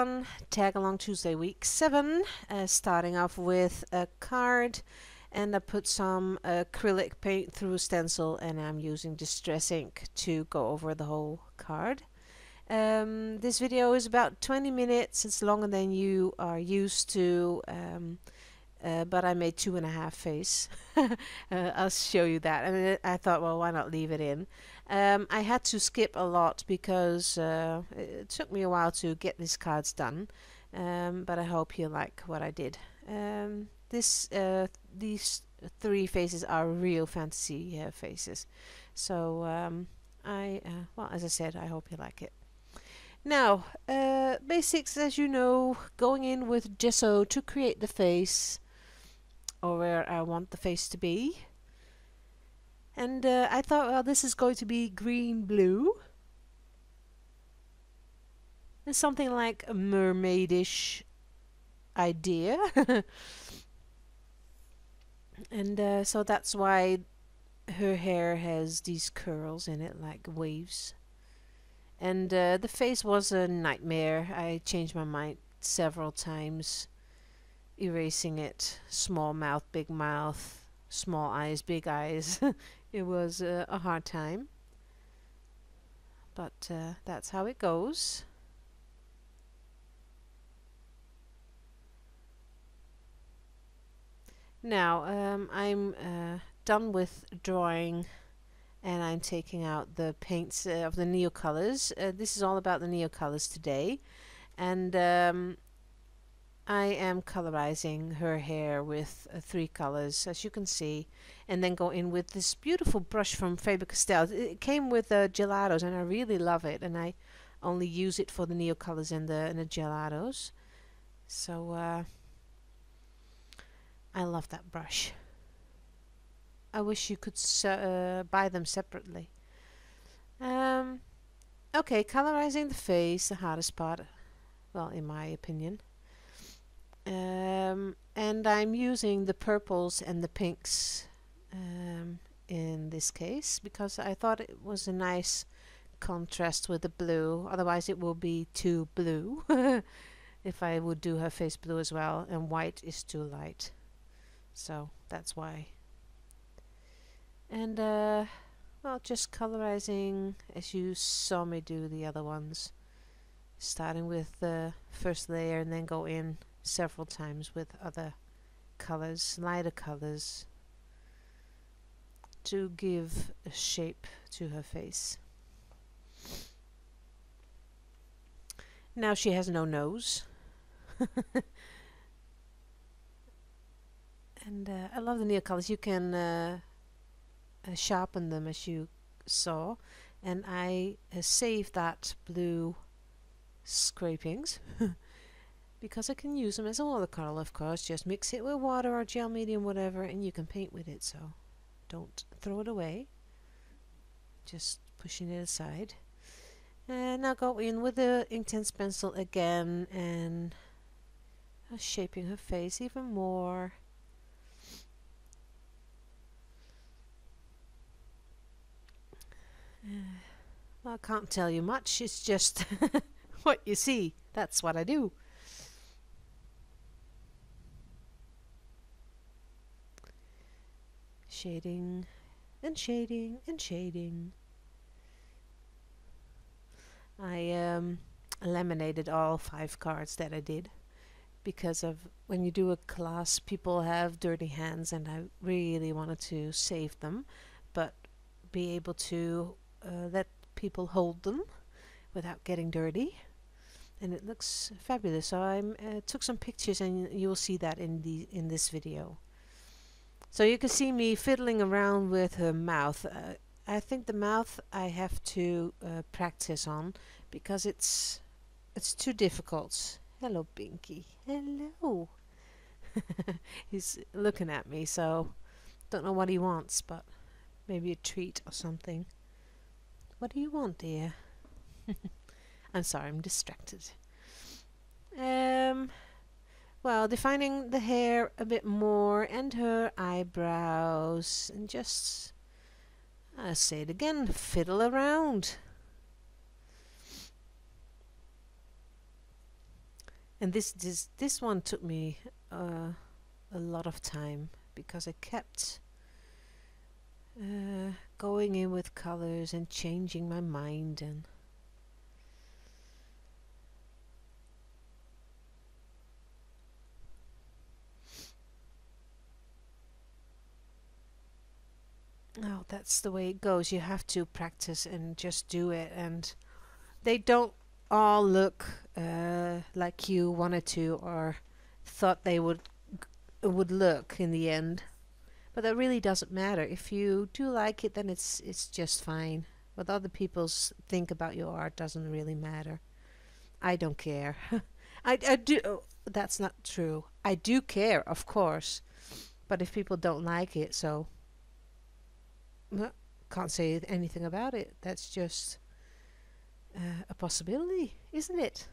everyone, Tagalong Tuesday week 7, starting off with a card, and I put some acrylic paint through a stencil, and I'm using distress ink to go over the whole card. This video is about 20 minutes, it's longer than you are used to, but I made 2.5 face. I'll show you that, and I thought, well, why not leave it in? I had to skip a lot because it took me a while to get these cards done, but I hope you like what I did. These 3 faces are real fantasy faces, so well, as I said, I hope you like it. Now, basics, as you know, going in with gesso to create the face, or where I want the face to be. And I thought, well, this is going to be green-blue. And something like a mermaidish idea. And so that's why her hair has these curls in it, like waves. And the face was a nightmare. I changed my mind several times, erasing it. Small mouth, big mouth, small eyes, big eyes. It was a hard time, but that's how it goes. Now I'm done with drawing, and I'm taking out the paints of the neocolors. This is all about the neocolors today, and I am colorizing her hair with 3 colors, as you can see, and then go in with this beautiful brush from Faber-Castell. It came with gelatos, and I really love it, and I only use it for the neocolors and the gelatos. So I love that brush. I wish you could buy them separately. Okay, colorizing the face, the hardest part, well, in my opinion. And I'm using the purples and the pinks in this case because I thought it was a nice contrast with the blue. Otherwise it will be too blue if I would do her face blue as well, and white is too light, so that's why. And well, just colorizing as you saw me do the other ones, starting with the first layer and then go in several times with other colors, lighter colors, to give a shape to her face. Now she has no nose. And I love the neocolors. You can sharpen them, as you saw, and I saved that blue scrapings because I can use them as a watercolor, of course. Just mix it with water or gel medium, whatever, and you can paint with it, so don't throw it away. Just pushing it aside. And now go in with the Inktense pencil again and shaping her face even more. Well, I can't tell you much, it's just what you see. That's what I do. Shading and shading and shading. I laminated all 5 cards that I did because of when you do a class, people have dirty hands, and I really wanted to save them but be able to let people hold them without getting dirty, and it looks fabulous. So I took some pictures, and you'll see that in this video. So you can see me fiddling around with her mouth. I think the mouth I have to practice on because it's too difficult. Hello, Binky. Hello. He's looking at me, so don't know what he wants, but maybe a treat or something. What do you want, dear? I'm sorry, I'm distracted. Well, defining the hair a bit more and her eyebrows, and just, I'll say it again, fiddle around. And this one took me a lot of time because I kept going in with colors and changing my mind. And oh, that's the way it goes. You have to practice and just do it, and they don't all look like you wanted to or thought they would look in the end. But that really doesn't matter. If you do like it, then it's just fine. What other people think about your art doesn't really matter. I don't care. I do. Oh, that's not true. I do care, of course. But if people don't like it, so well, can't say anything about it. That's just a possibility, isn't it?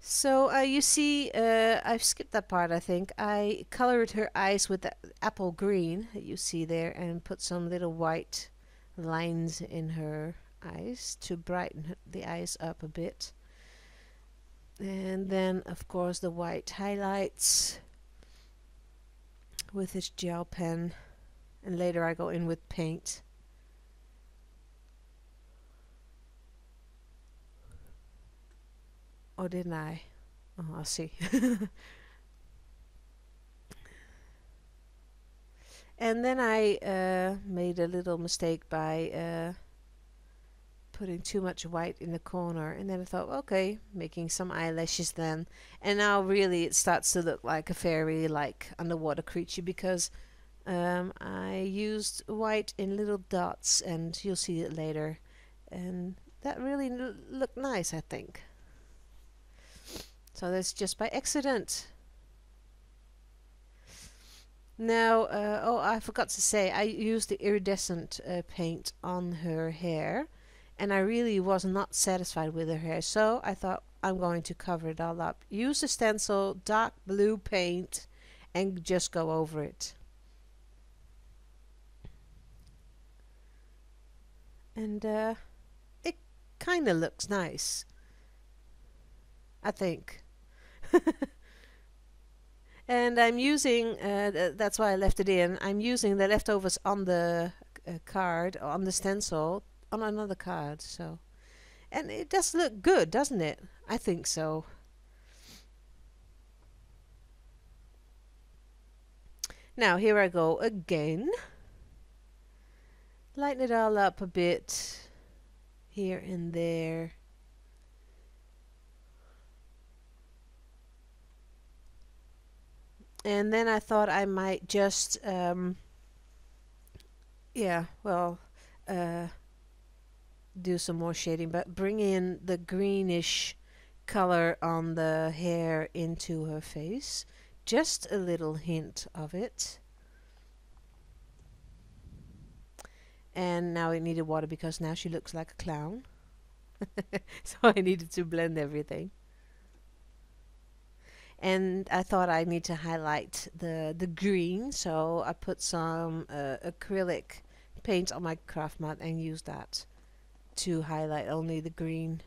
So you see, I've skipped that part, I think. I colored her eyes with the apple green that you see there and put some little white lines in her eyes to brighten the eyes up a bit. And then, of course, the white highlights with this gel pen. And later I go in with paint. Or didn't I? Oh, I'll see. And then I made a little mistake by putting too much white in the corner. And then I thought, okay, making some eyelashes then. And now really it starts to look like a fairy, like underwater creature, because I used white in little dots, and you'll see it later. And that really looked nice, I think. So that's just by accident. Now, oh, I forgot to say, I used the iridescent paint on her hair, and I really was not satisfied with her hair, so I thought I'm going to cover it all up. Use the stencil, dark blue paint, and just go over it. And it kind of looks nice, I think. And I'm using, that's why I left it in, I'm using the leftovers on the card, on the stencil, on another card. So, and it does look good, doesn't it? I think so. Now here I go again. Lighten it all up a bit here and there. And then I thought I might just, yeah, well, do some more shading, but bring in the greenish color on the hair into her face. Just a little hint of it. And now it needed water because now she looks like a clown. So I needed to blend everything. And I thought I need to highlight the green, so I put some acrylic paint on my craft mat and used that to highlight only the green.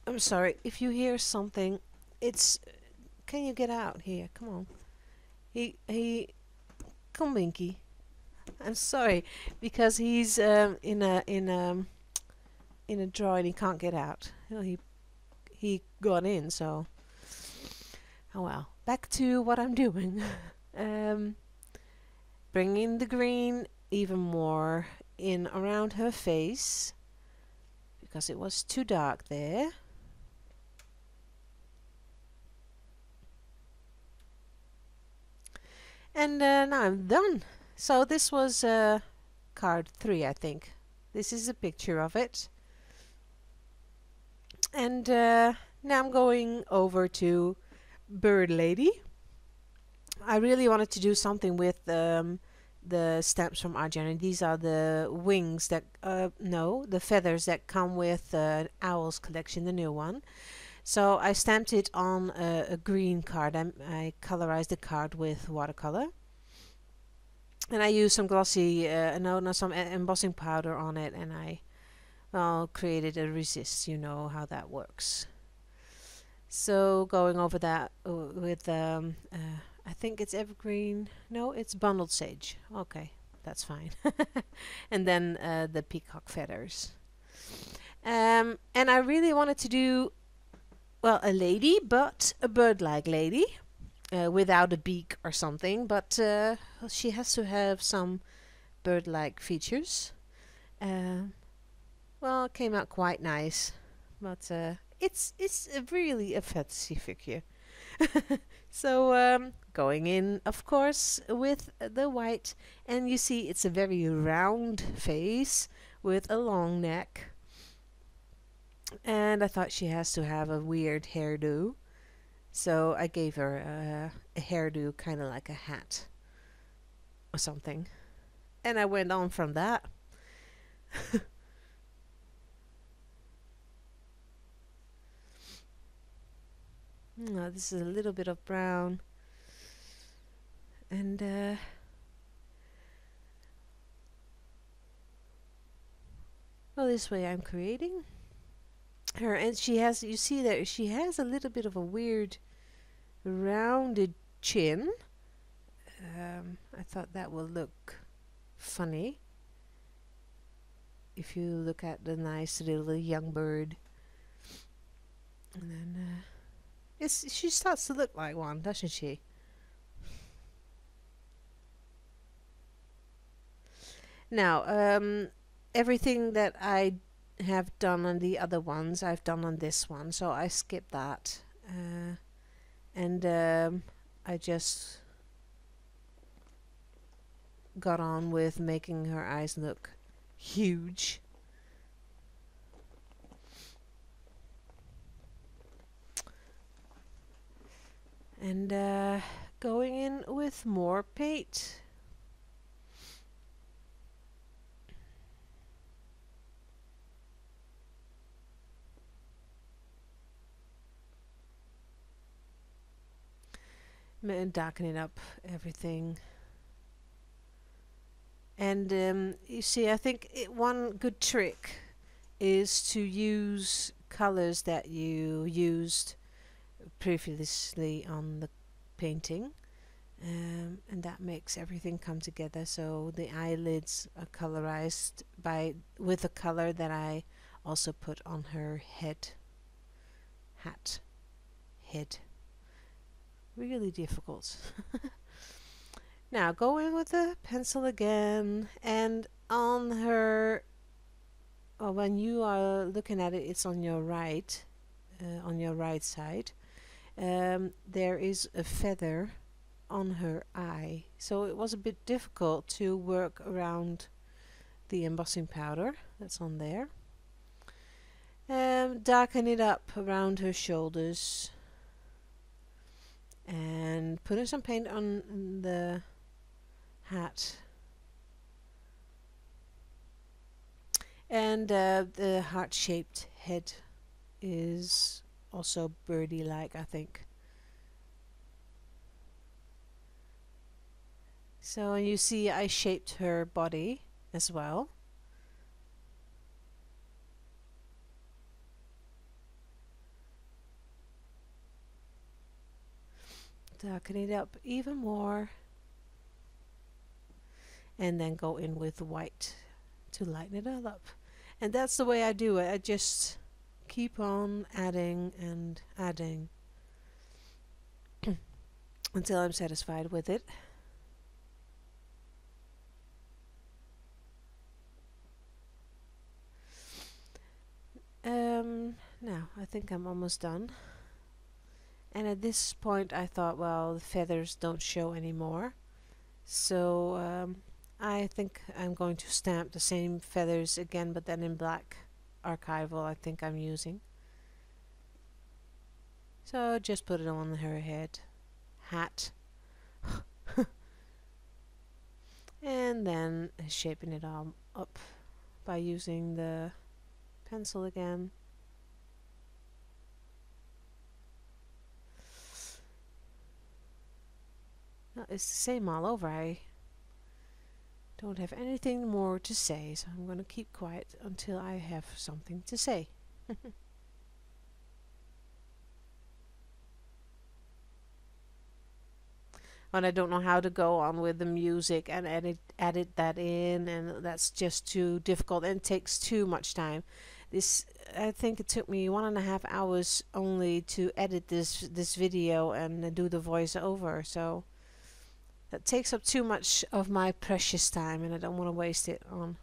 I'm sorry if you hear something. It's, can you get out here? Come on. Come, Winky. I'm sorry because he's in a drawer and he can't get out. He got in, so oh well. Back to what I'm doing. Bringing the green even more in around her face because it was too dark there. And now I'm done. So this was card 3, I think. This is a picture of it. And now I'm going over to Bird Lady. I really wanted to do something with the stamps from Argent. These are the wings that, no, the feathers that come with Owl's collection, the new one. So I stamped it on a green card. I colorized the card with watercolor. And I used some glossy, some embossing powder on it, and I well, created a resist. You know how that works. So going over that with I think it's evergreen. No, it's bundled sage. Okay, that's fine. And then the peacock feathers. And I really wanted to do, well, a lady, but a bird-like lady, without a beak or something. But she has to have some bird-like features. Uh, well, it came out quite nice, but it's really a fantasy figure. So going in, of course, with the white, and you see it's a very round face with a long neck. And I thought she has to have a weird hairdo, so I gave her a hairdo kind of like a hat or something, and I went on from that. Now this is a little bit of brown, and well, this way I'm creating her, and she has, you see that she has a little bit of a weird rounded chin. I thought that would look funny if you look at the nice little young bird. And then she starts to look like one, doesn't she? Now, everything that I have done on the other ones, I've done on this one, so I skipped that. And I just got on with making her eyes look huge. And going in with more paint. And darkening up everything. And you see, I think one good trick is to use colors that you used previously on the painting, and that makes everything come together. So the eyelids are colorized with a color that I also put on her head. Really difficult. Now going with the pencil again, and on her, well, when you are looking at it, it's on your right side. There is a feather on her eye, so it was a bit difficult to work around the embossing powder that's on there. Darken it up around her shoulders, and putting some paint on the hat. And the heart-shaped head is also birdie-like, I think. So you see I shaped her body as well. Darken it up even more. And then go in with white to lighten it all up. And that's the way I do it. I just keep on adding and adding until I'm satisfied with it. Now I think I'm almost done. And at this point I thought, well, the feathers don't show anymore. So I think I'm going to stamp the same feathers again, but then in black archival I think I'm using. So just put it on her hat. And then shaping it all up by using the pencil again. No, it's the same all over. Don't have anything more to say, so I'm going to keep quiet until I have something to say. And I don't know how to go on with the music and edit that in, and that's just too difficult and takes too much time. This, I think it took me 1.5 hours only to edit this video and do the voiceover, so that takes up too much of my precious time, and I don't want to waste it on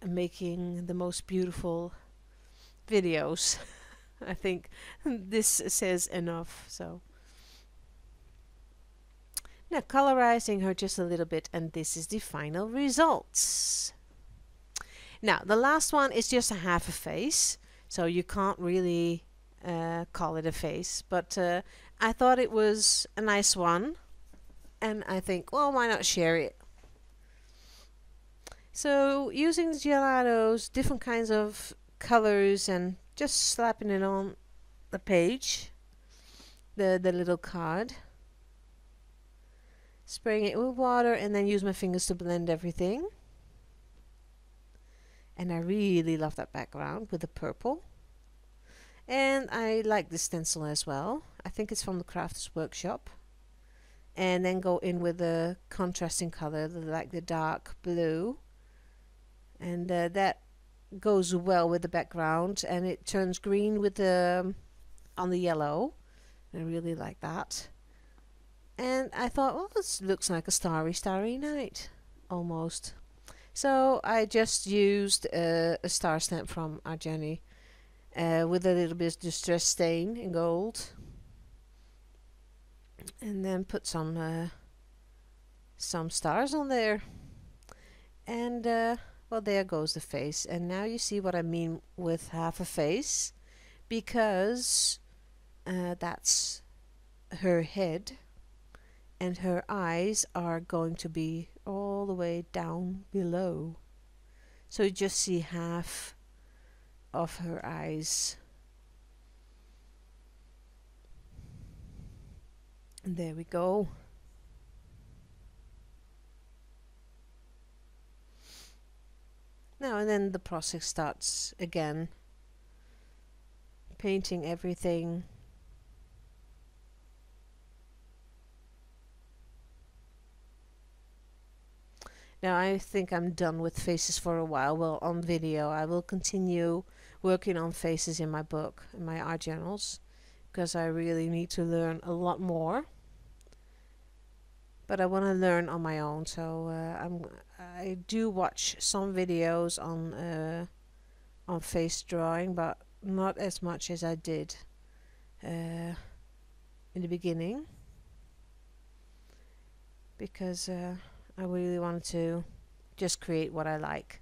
making the most beautiful videos. I think this says enough. So now colorizing her just a little bit, and this is the final results. Now the last one is just a half a face, so you can't really call it a face, but I thought it was a nice one, and I think, well, why not share it? So using the gelatos, different kinds of colors, and just slapping it on the page, the little card, spraying it with water, and then use my fingers to blend everything. And I really love that background with the purple. And I like the stencil as well. I think it's from the Crafters Workshop. And then go in with a contrasting color, like the dark blue. And that goes well with the background, and it turns green with the on the yellow. I really like that. And I thought, well, this looks like a starry night almost. So I just used a star stamp from our journey with a little bit of distress stain in gold, and then put some stars on there. And well, there goes the face. And now you see what I mean with half a face, because that's her head, and her eyes are going to be all the way down below. So you just see half of her eyes. And there we go. Now and then the process starts again, painting everything. Now I think I'm done with faces for a while. Well, on video I will continue working on faces in my book, in my art journals, because I really need to learn a lot more. But I want to learn on my own, so I do watch some videos on face drawing, but not as much as I did in the beginning, because I really wanted to just create what I like.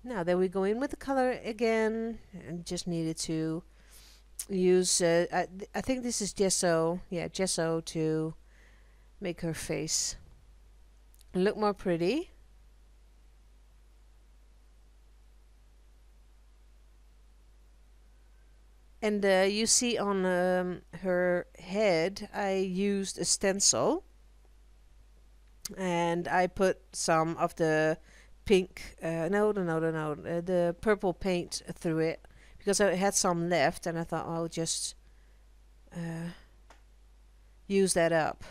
Now then we go in with the color again, and just needed to use I think this is gesso, yeah, gesso, to make her face look more pretty. And you see on her head I used a stencil, and I put some of the pink the purple paint through it, because I had some left, and I thought I'll just use that up,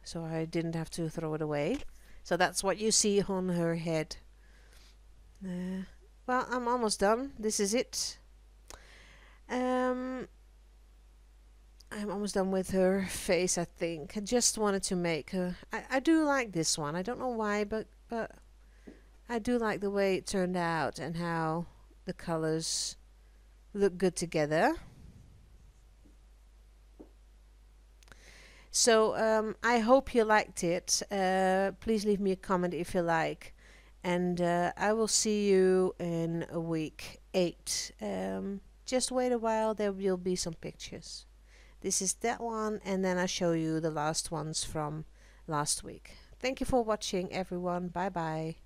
so I didn't have to throw it away. So that's what you see on her head. Well, I'm almost done. This is it. I'm almost done with her face, I think. I just wanted to make her... I do like this one. I don't know why, but I do like the way it turned out and how the colors look good together. So I hope you liked it. Please leave me a comment if you like. And I will see you in week 8. Just wait a while, there will be some pictures. This is that one, and then I'll show you the last ones from last week. Thank you for watching, everyone. Bye bye.